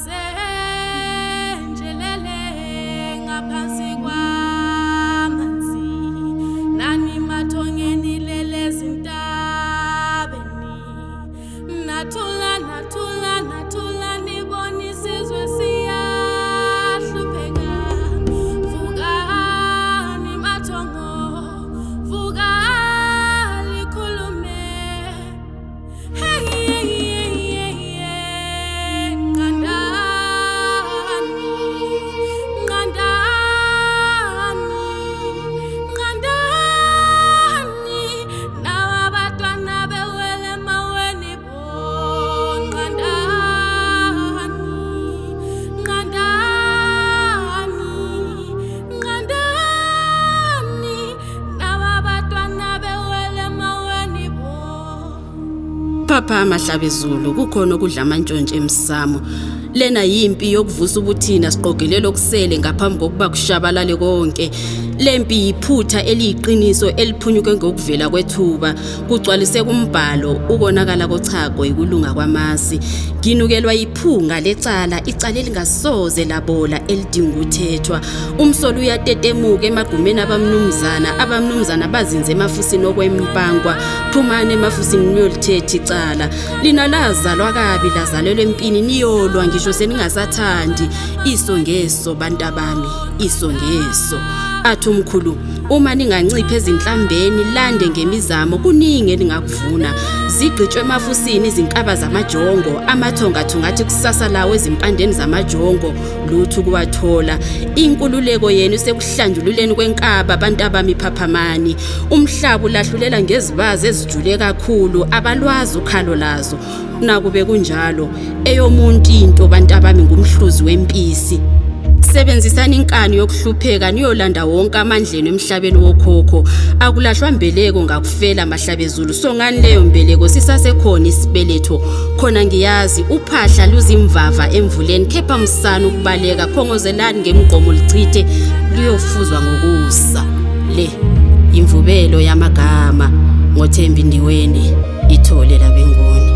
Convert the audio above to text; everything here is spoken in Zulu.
senjelele ngaphansi kwamanzi nani mathongeni lele zintabeni nathula nibona isizwe siyahlupheka vukani mathongo vukali khulume Papa Mahlabezulu kukhona okudla amantshontshe emsamo lena yimpi yokuvusa ubuthina siqogelelo kusele ngaphambi kokuba kushabalale konke lempi iphutha eliyiqiniso eliphunyuke ngokuvela kwethuba kugcwalise kumbhalo ukonakala kochago ikulunga kwamasi ginukelwa iphunga lecala icala elingasoze labola elidinga ukuthethwa umsolo uyatetemuka emagumeni abamnumzana bazinze emafusini okwempangwa phumane emafusini niyolithethi icala lina lazalwa kabi lazalelwe empini niyolwa ngisho seningasathandi isongeso bantabami isongeso athi umkhulu uma ningancipha ezinhlambeni lande ngemizamo kuningi elingakuvuna zigqitshwe emafusini izinkaba zamajongo amathonga athi kusasa lawo ezimpandeni zamajongo lutho kuwathola inkululeko yenu sekuhlanjululeni kwenkaba abantu abamiphaphamani umhlaba ulahlulela ngezibazi ezijule kakhulu abalwazi ukhalo lazo nakube kunjalo eyomuntu into bantu abami ngumhluzi wempisi sebenzisani inkani yokuhlupheka niyolanda wonke amandleni emhlabeni wokhokho akulahlwa mbeleko ngakufela Mahlabezulu songani leyo mbeleko sisasekhona isibeletho khona ngiyazi uphahla luzimvava emvuleni khepha msana ukubaleka khongozelani ngemgqomo lichithe liyofuzwa ngokusa le imvubelo yamagama ngoThembi Ndiweni ithole labengoni.